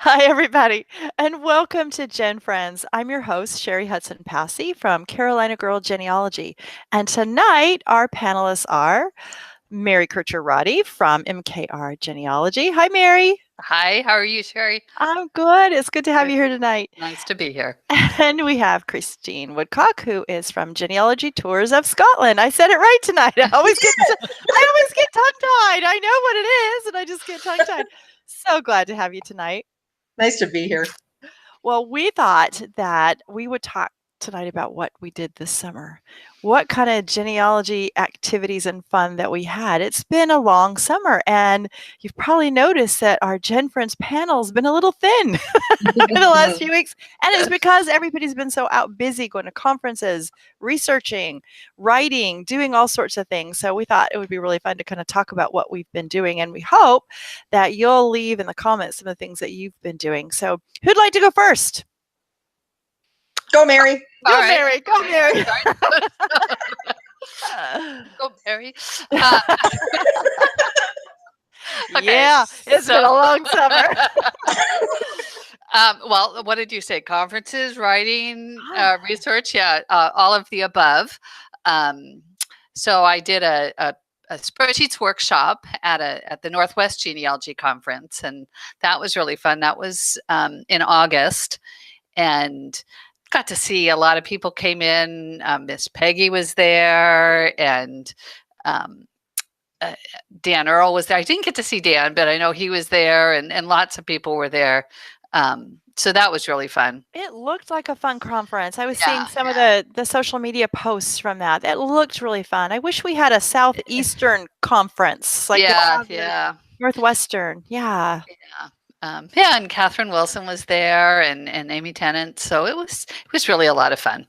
Hi, everybody, and welcome to Gen Friends. I'm your host, Cheri Hudson-Passy from Carolina Girl Genealogy. And tonight, our panelists are Mary Kircher-Roddy from MKR Genealogy. Hi, Mary. Hi, how are you, Cheri? I'm good. It's good to have Good. you here tonight. Nice to be here. And we have Christine Woodcock, who is from Genealogy Tours of Scotland. I said it right tonight. I always get tongue-tied. I know what it is, and I just get tongue-tied. So glad to have you tonight. Nice to be here. Well, we thought that we would talk tonight about what we did this summer. What kind of genealogy activities and fun that we had. It's been a long summer, and you've probably noticed that our Gen Friends panel's been a little thin in the last few weeks. And it's because everybody's been so out busy going to conferences, researching, writing, doing all sorts of things. So we thought it would be really fun to kind of talk about what we've been doing. And we hope that you'll leave in the comments some of the things that you've been doing. So who'd like to go first? Go, Mary. Go, Mary. Go, Mary. Go, Mary. Yeah, it's been a long summer. Well, what did you say? Conferences, writing, research? Yeah, all of the above. So I did a spreadsheets workshop at the Northwest Genealogy Conference, and that was really fun. That was in August, and got to see a lot of people came in. Miss Peggy was there, and Dan Earl was there. I didn't get to see Dan, but I know he was there, and lots of people were there. So that was really fun. It looked like a fun conference. I was seeing some of the social media posts from that. It looked really fun. I wish we had a Southeastern conference, like Northwestern. Yeah. And Catherine Wilson was there, and Amy Tennant. So it was really a lot of fun.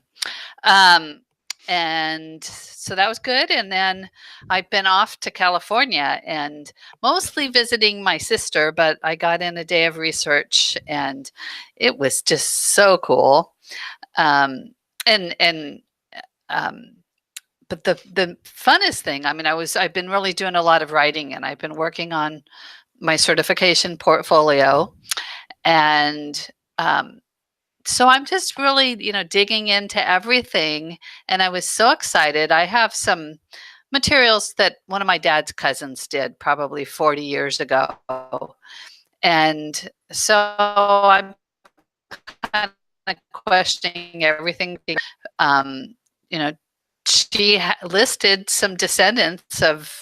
And so that was good. And then I've been off to California and mostly visiting my sister, but I got in a day of research, and it was just so cool. But the funnest thing, I mean, I've been really doing a lot of writing, and I've been working on my certification portfolio, and so I'm just really, digging into everything, and I was so excited. I have some materials that one of my dad's cousins did probably 40 years ago, and so I'm kind of questioning everything. She listed some descendants of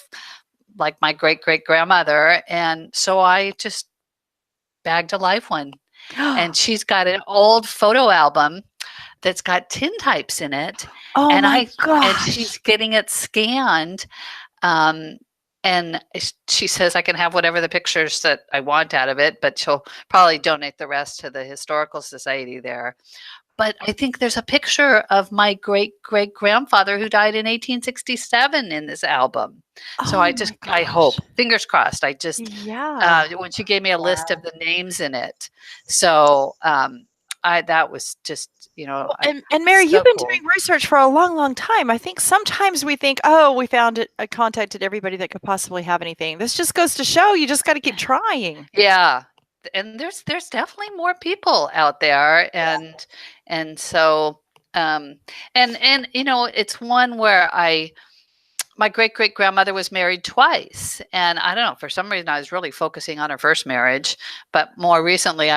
like my great-great-grandmother, and so I just bagged a live one. And she's got an old photo album that's got tintypes in it. Oh, and my gosh. And she's getting it scanned. And she says I can have whatever the pictures that I want out of it, but she'll probably donate the rest to the Historical Society there. But I think there's a picture of my great-great-grandfather who died in 1867 in this album. So I hope, fingers crossed. When she gave me a list of the names in it. So that was just, And Mary, you've been doing research for a long, long time. I think sometimes we think, oh, we found it. I contacted everybody that could possibly have anything. This just goes to show you just got to keep trying. Yeah. And there's definitely more people out there, and so it's one where my great-great-grandmother was married twice, and I don't know, for some reason I was really focusing on her first marriage, but more recently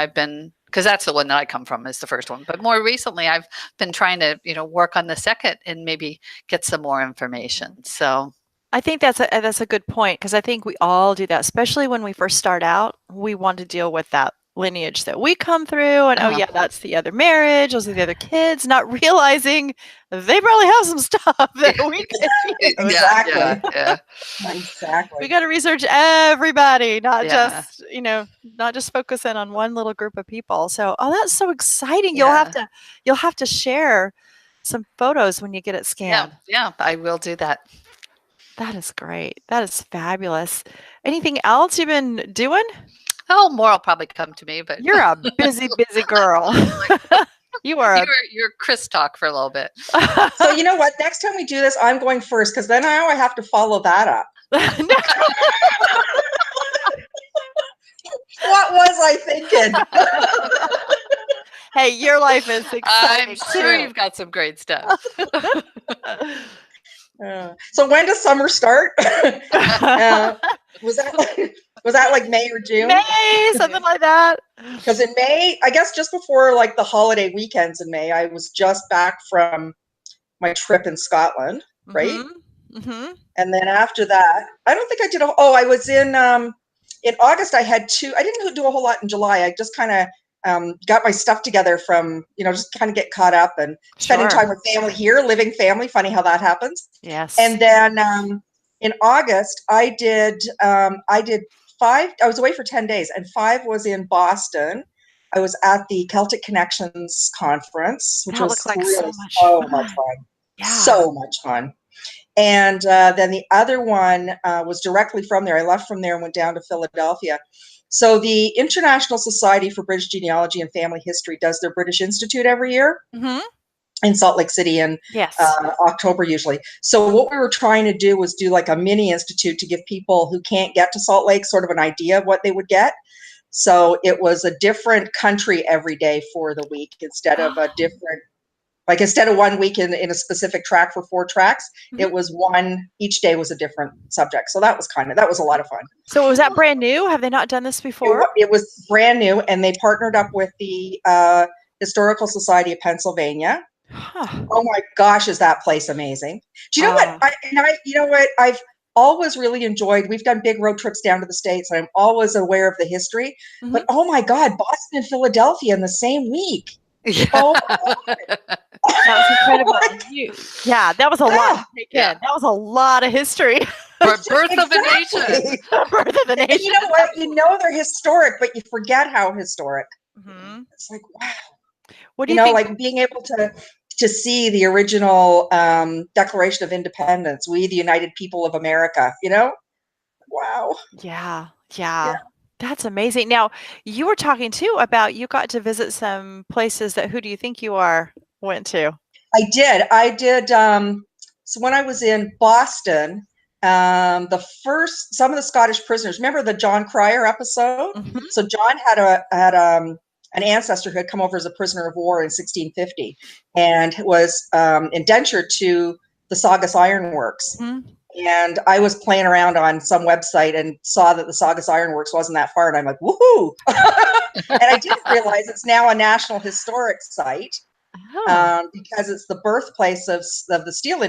because that's the one that I come from, is the first one, but more recently I've been trying to work on the second and maybe get some more information. So I think that's a good point, because I think we all do that, especially when we first start out. We want to deal with that lineage that we come through, and oh yeah, that's the other marriage, those are the other kids, not realizing they probably have some stuff that we can use. Exactly. Yeah. Exactly. We got to research everybody, not just focus in on one little group of people. So, that's so exciting. You'll have to share some photos when you get it scanned. Yeah, I will do that. That is great. That is fabulous. Anything else you've been doing? Oh, more will probably come to me, but you're a busy girl. You're Chris talk for a little bit. So you know what? Next time we do this, I'm going first, because then now I have to follow that up. What was I thinking? excited. Hey, your life is exciting I'm sure too. you've got some great stuff. So when does summer start? Was that like May or June? May, something like that. Because in May, I guess just before like the holiday weekends in May, I was just back from my trip in Scotland, right? And then after that, I don't think I did. I was in August. I didn't do a whole lot in July. I just kind of got my stuff together from, just kind of get caught up and spending time with family here, living family. Funny how that happens. Yes. And then in August, I did 5. I was away for 10 days, and 5 was in Boston. I was at the Celtic Connections conference, which That was looked like really so much fun. Yeah. So much fun. And then the other one was directly from there. I left from there and went down to Philadelphia. So the International Society for British Genealogy and Family History does their British Institute every year in Salt Lake City in October usually. So what we were trying to do was do like a mini institute to give people who can't get to Salt Lake sort of an idea of what they would get. So it was a different country every day for the week instead of a different, like instead of 1 week in a specific track for 4 tracks, it was each day was a different subject. So that was a lot of fun. So was that brand new? Have they not done this before? It was brand new, and they partnered up with the Historical Society of Pennsylvania. Oh my gosh, is that place amazing? Do you know what? I've always really enjoyed. We've done big road trips down to the States, and I'm always aware of the history. But oh my God, Boston and Philadelphia in the same week. Yeah. Oh, that was incredible. That was a lot to take in. That was a lot of history. Birth of a nation. Birth of a nation. And you know what? You know they're historic, but you forget how historic. It's like, wow. What do you think? Like being able to see the original Declaration of Independence, we the United People of America, Wow. Yeah. That's amazing. Now, you were talking too about you got to visit some places that Who Do You Think You Are went to? I did. So when I was in Boston, some of the Scottish prisoners, remember the John Cryer episode? So John had an ancestor who had come over as a prisoner of war in 1650 and was indentured to the Saugus Iron Works. And I was playing around on some website and saw that the Saugus Iron Works wasn't that far. And I'm like, woohoo. And I didn't realize it's now a National Historic Site because it's the birthplace of the steel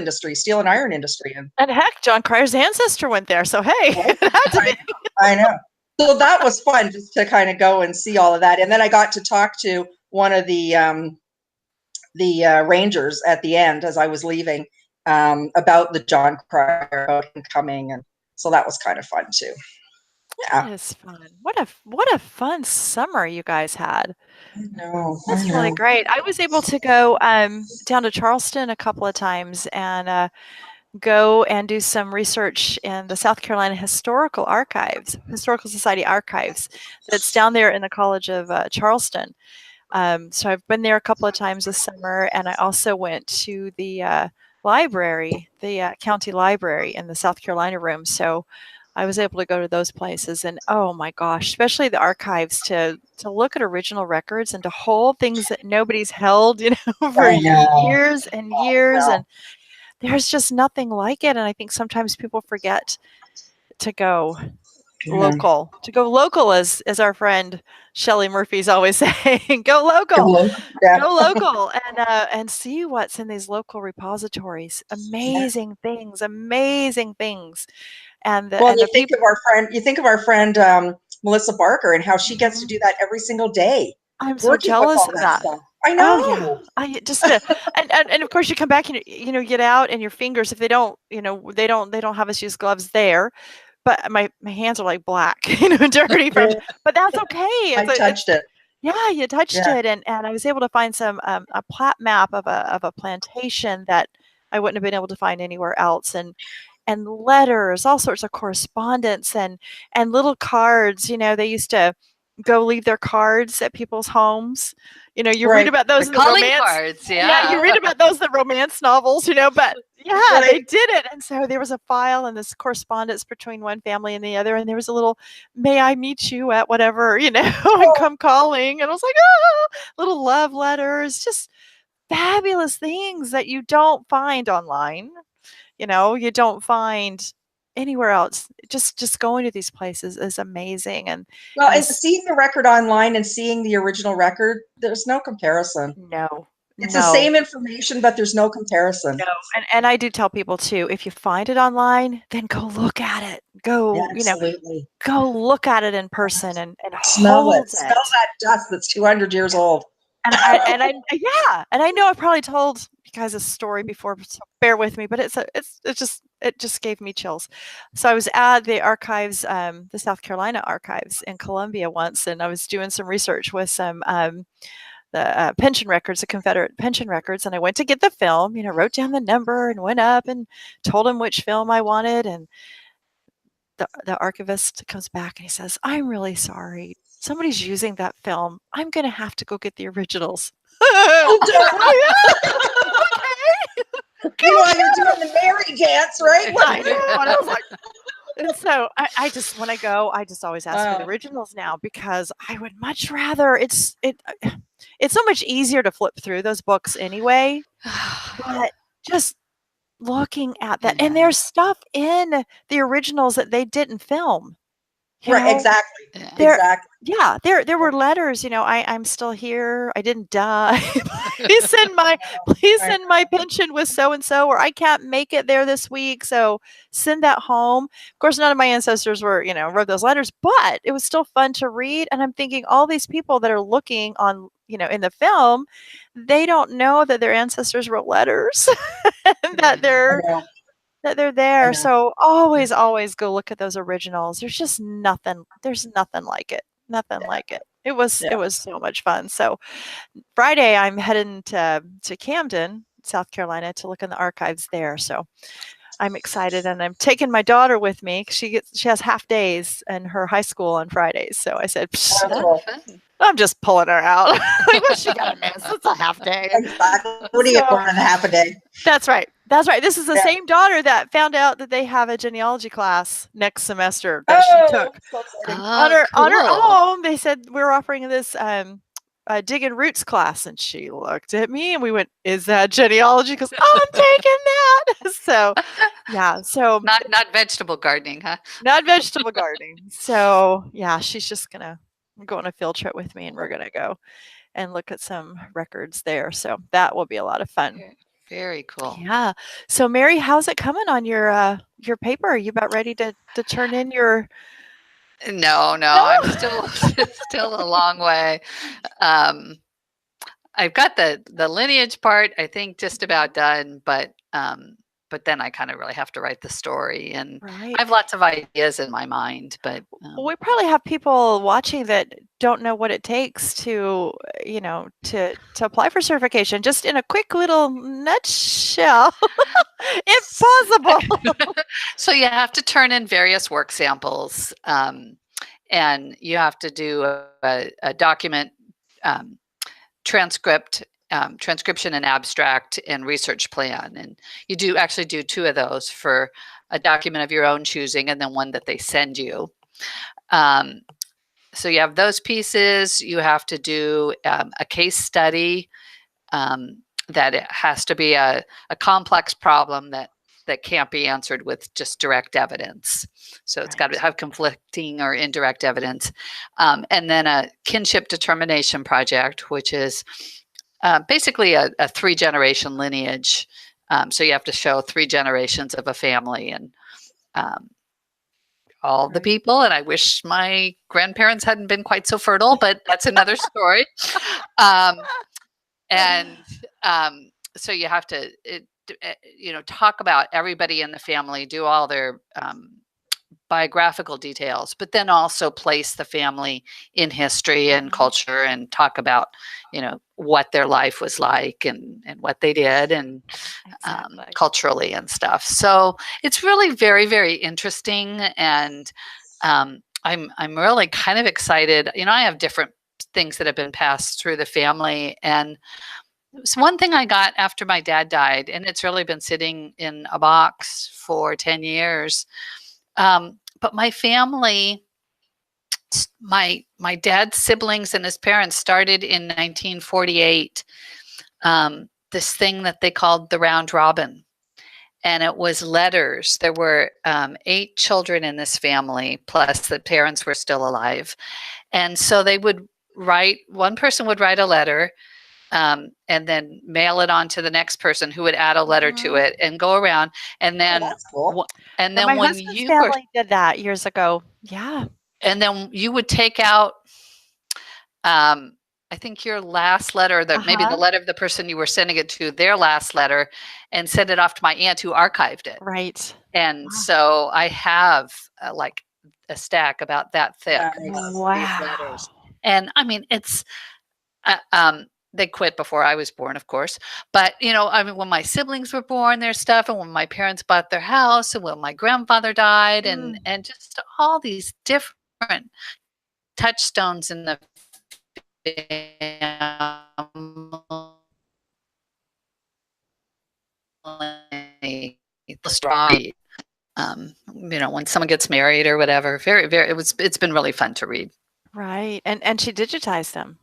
and iron industry. And heck, John Cryer's ancestor went there. So, hey. I know. So that was fun just to kind of go and see all of that. And then I got to talk to one of the rangers at the end as I was leaving about the John Cryer, about him coming. And so that was kind of fun too. Yeah. That is fun. What a fun summer you guys had. I know. That's really great. I was able to go down to Charleston a couple of times and go and do some research in the South Carolina Historical Society archives that's down there in the College of Charleston. So I've been there a couple of times this summer, and I also went to the library, the county library in the South Carolina room. So I was able to go to those places, and oh my gosh, especially the archives to look at original records and to hold things that nobody's held, for years and years. And there's just nothing like it. And I think sometimes people forget to go local. To go local, as our friend Shelley Murphy's always saying, go local. Go local and see what's in these local repositories. Amazing things. And you think of our friend Melissa Barker and how she gets to do that every single day. I'm so jealous of that. Stuff. I know. Oh yeah. I just and of course you come back and you get out and your fingers, if they don't, they don't have us use gloves there, but my hands are like black, dirty from. But that's okay. I touched it. Yeah, you touched it, and I was able to find some a plat map of a plantation that I wouldn't have been able to find anywhere else, and letters, all sorts of correspondence, and little cards. They used to go leave their cards at people's homes. You read Right. about those The in the calling romance. cards, Yeah, you read about those in the romance novels, but yeah, they Right. did it. And so there was a file and this correspondence between one family and the other, and there was a little, "May I meet you at whatever," and come calling. And I was like, "Oh," little love letters, just fabulous things that you don't find online. You don't find anywhere else. Just going to these places is amazing. And Well, and this, seeing the record online and seeing the original record, there's no comparison. no, It's the no. same information, but there's no comparison. No, and I do tell people too, if you find it online, then go look at it. Yeah, Go, absolutely. go look at it in person and Smell it. hold Smell it. that dust that's 200 years old. And I yeah, and I know I've probably told you guys a story before, so bear with me, but it just gave me chills. So I was at the archives, the South Carolina archives in Columbia once, and I was doing some research with some the pension records, the Confederate pension records, and I went to get the film. Wrote down the number and went up and told him which film I wanted, and the archivist comes back and he says, "I'm really sorry. Somebody's using that film. I'm going to have to go get the originals." Oh, Oh, yeah. meanwhile, you're doing the Mary dance, right? I know. And I was like, and so I just, when I go, I just always ask for the originals now, because I would much rather, it's so much easier to flip through those books anyway, but just looking at that, and there's stuff in the originals that they didn't film. Right, exactly. There, Exactly. yeah, there were letters, I'm still here. I didn't die. Please send my pension with so and so, or I can't make it there this week, so send that home. Of course, none of my ancestors were, wrote those letters, but it was still fun to read. And I'm thinking, all these people that are looking on, in the film, they don't know that their ancestors wrote letters, and that they're I know. there. So always go look at those originals. There's nothing like it. Nothing like it. It was so much fun. So Friday I'm heading to Camden, South Carolina, to look in the archives there. So I'm excited, and I'm taking my daughter with me. She has half days in her high school on Fridays. So I said, I'm just pulling her out. Like, what's she gonna miss? It's a half day. Exactly. What do you get more than half a day? That's right. That's right. This is the same daughter that found out that they have a genealogy class next semester that she took. On her own. They said, we're offering this digging roots class, and she looked at me and we went, "Is that genealogy?" Because I'm taking that. So yeah. So not vegetable gardening, huh? not vegetable gardening. So yeah, she's just gonna go on a field trip with me, and we're gonna go and look at some records there. So that will be a lot of fun. Very cool. Yeah. So Mary, how's it coming on your paper? Are you about ready to turn in your? No, I'm still a long way. I've got the lineage part, I think, just about done, but then I kind of really have to write the story, and I have lots of ideas in my mind. But we probably have people watching that don't know what it takes to apply for certification. Just in a quick little nutshell, if possible. So you have to turn in various work samples, and you have to do a document, transcription and abstract, and research plan. And you actually do two of those, for a document of your own choosing and then one that they send you. So you have those pieces. You have to do a case study, that it has to be a complex problem that can't be answered with just direct evidence. So it's got to have conflicting or indirect evidence. And then a kinship determination project, which is basically a 3-generation lineage. So you have to show 3 generations of a family, and all the people. And I wish my grandparents hadn't been quite so fertile, but that's another story. So you have to, talk about everybody in the family, do all their biographical details, but then also place the family in history and culture, and talk about, what their life was like, and what they did, and culturally and stuff. So it's really very, very interesting. And I'm really kind of excited. You know, I have different things that have been passed through the family, and it was one thing I got after my dad died, and it's really been sitting in a box for 10 years. But my family, my dad's siblings and his parents started in 1948, this thing that they called the round robin. And it was letters. There were 8 children in this family, plus the parents were still alive. And so they would write, one person would write a letter, and then mail it on to the next person who would add a letter to it and go around. And Oh, then, that's cool. and Yeah, then my when husband's you were, family did that years ago. Yeah. and then you would take out, I think your last letter, that maybe the Uh-huh. letter of the person you were sending it to, their last letter, and send it off to my aunt who archived it. Right. And Wow. so I have like a stack about that thick Nice. of these letters. Wow. And I mean, it's, they quit before I was born, of course. But, you know, I mean, when my siblings were born, their stuff, and when my parents bought their house, and when my grandfather died, Mm. and just all these different touchstones in the family. You know, when someone gets married or whatever, it's been really fun to read. Right. And she digitized them.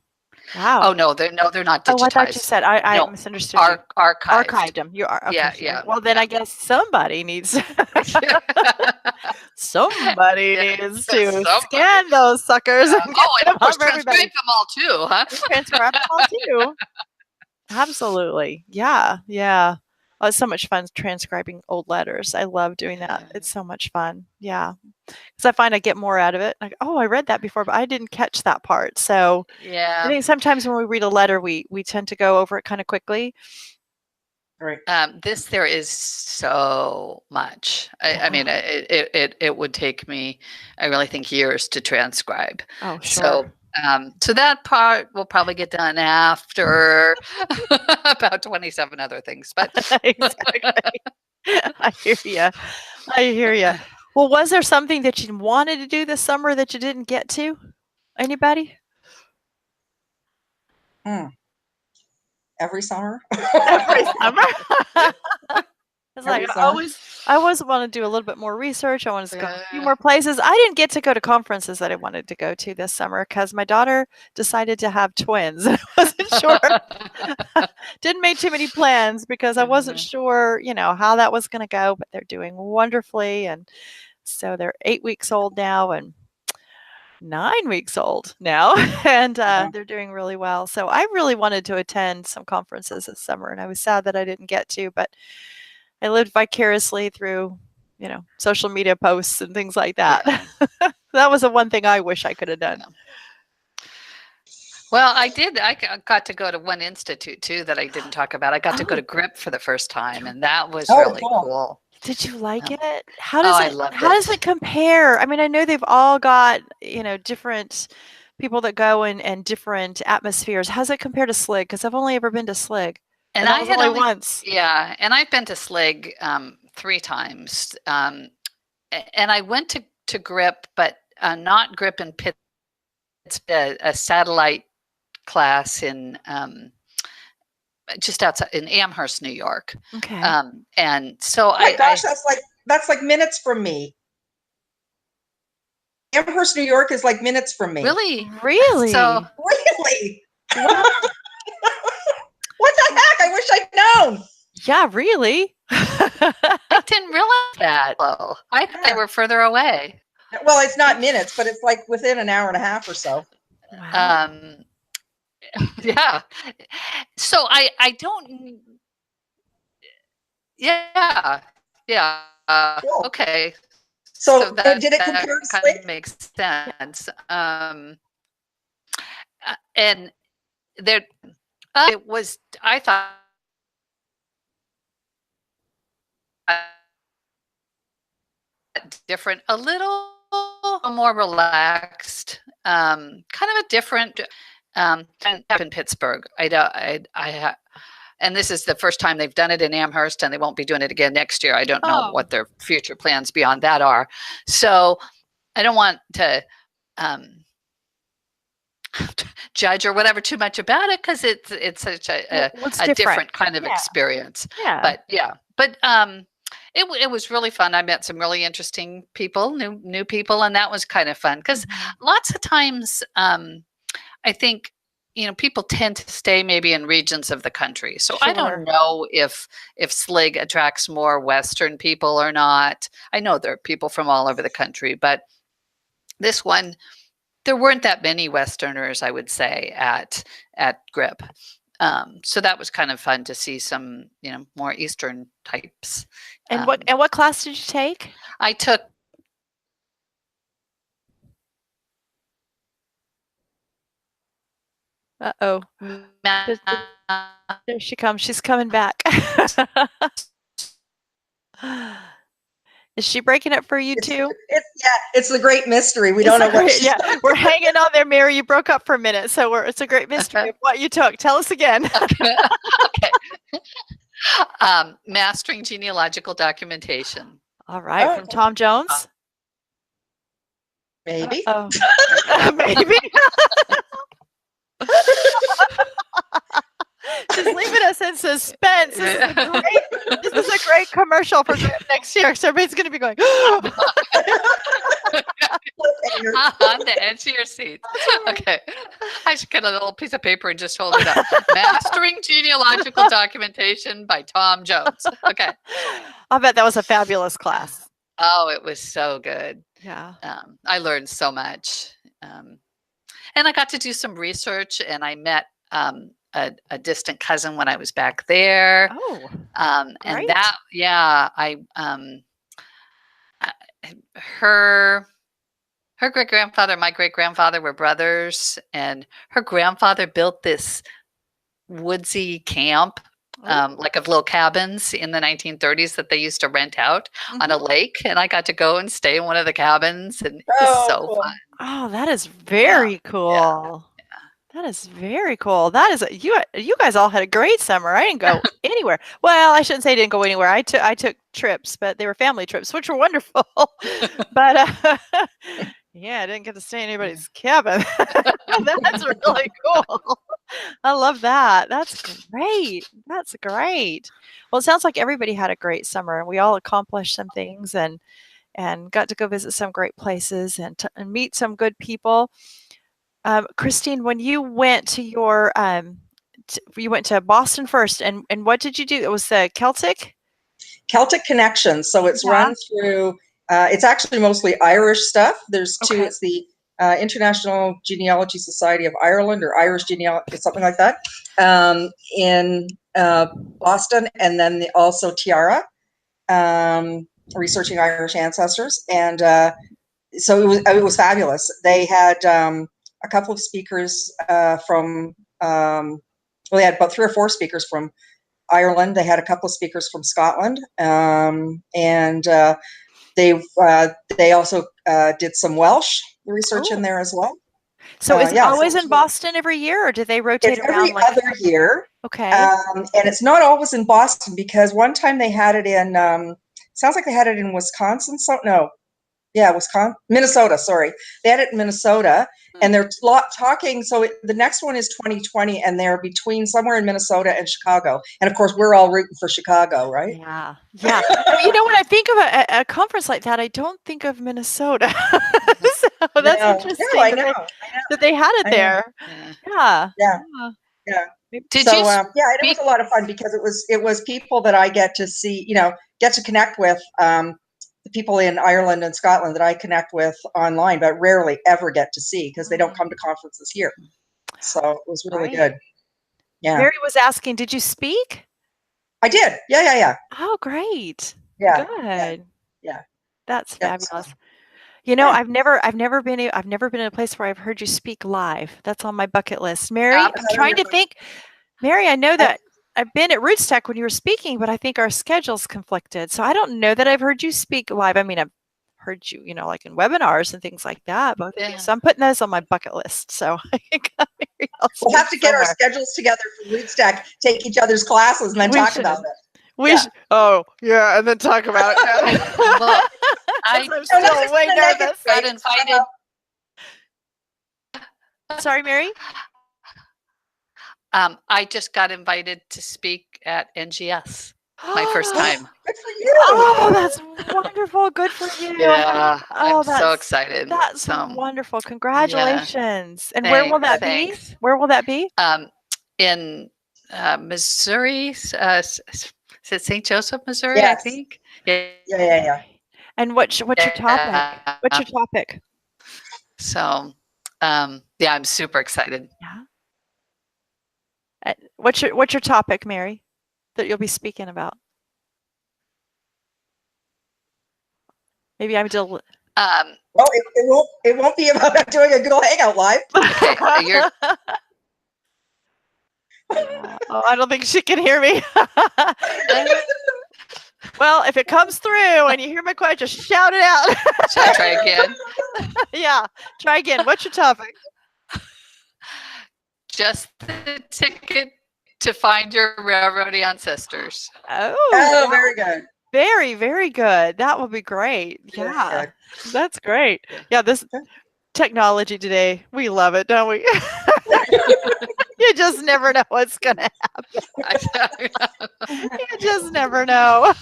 Oh Wow. no, they're not Oh, I thought you digitized. said I No, misunderstood you. archived. Archived them. You are okay, Yeah, sorry. yeah, Well, then yeah. I guess somebody needs somebody Yeah, needs yeah, to somebody. scan those suckers Yeah. and get Oh, and them of out course, for everybody. transcribe them all too, huh? And transcribe them all too. Absolutely. Yeah, yeah. Oh, it's so much fun transcribing old letters. I love doing that. It's so much fun. Yeah. 'Cause I find I get more out of it. Like, "Oh, I read that before, but I didn't catch that part." So, I Yeah. think sometimes when we read a letter, we tend to go over it kinda quickly. Right. There is so much. I Yeah. mean, it would take me, I really think, years to transcribe. Oh, So, sure. so that part will probably get done after about 27 other things. But Exactly. I hear you. I hear you. Well, was there something that you wanted to do this summer that you didn't get to? Anybody? Mm. Every summer. Every summer? It's like Every summer. I always wanna do a little bit more research, I wanted to go a few uh, more places. I didn't get to go to conferences that I wanted to go to this summer because my daughter decided to have twins, and I wasn't sure. Didn't make too many plans because I wasn't sure, how that was gonna go, but they're doing wonderfully, and so they're 8 weeks old now and 9 weeks old now, and, Uh-huh. they're doing really well. So I really wanted to attend some conferences this summer, and I was sad that I didn't get to, but I lived vicariously through, social media posts and things like that. yeah. That was the one thing I wish I could have done. Yeah. Well, I did. Got to go to one institute too that I didn't talk about. I got to go Oh, to GRIP for the first time, and that was Oh, really cool. cool. did you like Um, it? How oh, does I it loved how does it. it compare? I mean, I know they've all got, different people that go and different atmospheres. How's it compare to SLIG? Because I've only ever been to SLIG, And and that I was had only only, once. yeah, and I've been to SLIG 3 times, and I went to GRIP, but not GRIP in Pitt. It's a satellite class in just outside in Amherst, New York. Okay. And so Oh my gosh, that's like minutes from me. Amherst, New York is like minutes from me. really, so Really? Really? Wow. What the heck? I wish I'd known. Yeah, really? I didn't realize that. Well, I thought they Yeah. were further away. Well, it's not minutes, but it's like within an hour and a half or so. Wow. Yeah. So I don't. Yeah, yeah. Cool. Okay. So So that did it compare to kind SLIG? of makes sense. And there, it was. I thought different, a little more relaxed, kind of a different. In Pittsburgh, and this is the first time they've done it in Amherst, and they won't be doing it again next year. I don't know Oh. what their future plans beyond that are. So I don't want to judge or whatever too much about it, because it's such a different kind of experience. Yeah. But it was really fun. I met some really interesting people, new people, and that was kind of fun, because lots of times I think, people tend to stay maybe in regions of the country. So I don't know if SLIG attracts more Western people or not. I know there are people from all over the country, but this one, there weren't that many Westerners, I would say, at GRIP. So that was kind of fun to see some, more Eastern types. And what class did you take? I took. Uh-oh. There she comes. She's coming back. Is she breaking up for you too? It's the great mystery. We don't know what she's we're hanging on there, Mary. You broke up for a minute, so it's a great mystery of what you took. Tell us again. Okay. Mastering genealogical documentation. All right, from Tom Jones. Maybe. Maybe. Just leaving us in suspense. This is a great commercial for next year. So everybody's going to be going, on the edge of your seat. Okay. I should get a little piece of paper and just hold it up. Mastering Genealogical Documentation by Tom Jones. Okay. I'll bet that was a fabulous class. Oh, it was so good. Yeah. I learned so much. And I got to do some research, and I met a distant cousin when I was back there. Oh, and that, her great-grandfather, my great-grandfather were brothers, and her grandfather built this woodsy camp, like of little cabins in the 1930s that they used to rent out on a lake. And I got to go and stay in one of the cabins, and it was so fun. Oh, that is very cool. Yeah. That is very cool. That is you guys all had a great summer. I didn't go anywhere. Well, I shouldn't say I didn't go anywhere. I took trips, but they were family trips, which were wonderful. But yeah, I didn't get to stay in anybody's cabin. That's really cool. I love that. That's great. That's great. Well, it sounds like everybody had a great summer, and we all accomplished some things and got to go visit some great places and meet some good people. Christine, when you went to your, you went to Boston first, and what did you do? It was the Celtic Connection. So it's run through. It's actually mostly Irish stuff. There's two. It's the International Genealogy Society of Ireland, or Irish Genealogy, something like that, in Boston, and then also Tiara, researching Irish ancestors, and so it was fabulous. They had a couple of speakers from, they had about 3 or 4 speakers from Ireland. They had a couple of speakers from Scotland, and they also did some Welsh research in there as well. So is it always in Boston every year, or do they rotate around? Every other year. Okay. And it's not always in Boston, because one time they had it in, sounds like they had it in Wisconsin. Minnesota, sorry. They had it in Minnesota, and they're talking, so the next one is 2020, and they're between somewhere in Minnesota and Chicago. And of course, we're all rooting for Chicago, right? Yeah. Yeah. You know, when I think of a conference like that, I don't think of Minnesota. So that's interesting. I know. That they had it there. Yeah. Did you? Yeah, it was a lot of fun, because it was people that I get to see, get to connect with. The people in Ireland and Scotland that I connect with online, but rarely ever get to see, because they don't come to conferences here. So it was really good. Yeah. Mary was asking, did you speak? I did. Yeah. Oh, great. Yeah. Good. Yeah. That's fabulous. I've never been in a place where I've heard you speak live. That's on my bucket list. Mary, I'm trying to think. Mary, I know that I've been at Rootstock when you were speaking, but I think our schedules conflicted. So I don't know that I've heard you speak live. I mean, I've heard you, like in webinars and things like that. Both of you. So I'm putting those on my bucket list. So I think we'll have to get our schedules together for Rootstock, take each other's classes, and then talk about it. We should. Oh, yeah, and then talk about it. I'm No, still not way in a negative nervous. way. got invited. Sorry, Mary? I just got invited to speak at NGS. My first time. Good for you. Oh, that's wonderful. Good for you. Yeah, Oh, I'm so excited. That's So, wonderful. yeah, Congratulations. And where will that be? thanks. Where will that be? In Missouri, is it St. Joseph, Missouri? I Yes. think. Yeah. Yeah. And what's your topic? What's your topic? So, yeah, I'm super excited. Yeah. What's your topic, Mary, that you'll be speaking about? Maybe I'm Well, it won't be about doing a Google Hangout live. Okay, Oh, I don't think she can hear me. Well, if it comes through and you hear my question, just shout it out. Should I try again? Yeah, try again. What's your topic? Just the ticket to find your railroad ancestors. Oh, Very good. very, very good. That will be great. Yeah, that's great. Yeah, this technology today, we love it, don't we? You just never know what's going to happen. You just never know.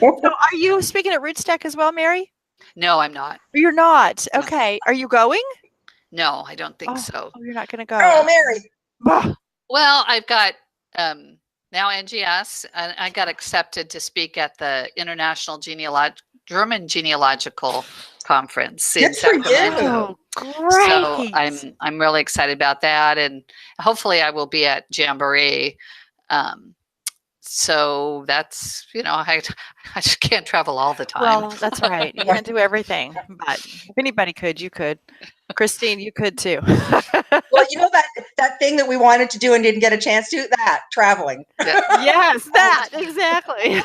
So are you speaking at Rootstack as well, Mary? No, I'm not. You're not. No. Okay. Are you going? No, I don't think so. Oh, you're not going to go. Oh, Mary. Well, I've got now NGS, and I got accepted to speak at the International German Genealogical Conference in Good for you. Sacramento. Oh, So great. I'm really excited about that, and hopefully I will be at Jamboree. So that's, I just can't travel all the time. Well, that's right. You can't do everything, but if anybody could, you could. Christine, you could too. Well, you know that thing that we wanted to do and didn't get a chance to, traveling. Yeah. Yes, that exactly.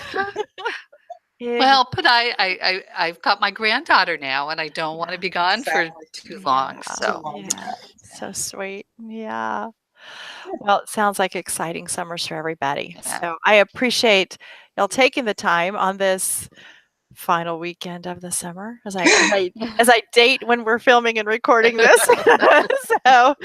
Well, but I've got my granddaughter now, and I don't want to be gone for too long. So yeah, so sweet. Yeah. Well, it sounds like exciting summers for everybody. Yeah. So I appreciate y'all taking the time on this final weekend of the summer as I date when we're filming and recording this. So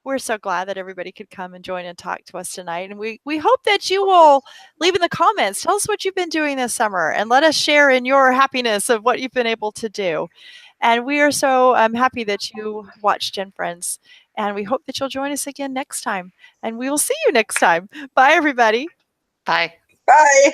we're so glad that everybody could come and join and talk to us tonight. And we hope that you will leave in the comments, tell us what you've been doing this summer and let us share in your happiness of what you've been able to do. And we are so happy that you watched Gen Friends. And we hope that you'll join us again next time. And we will see you next time. Bye, everybody. bye. Bye.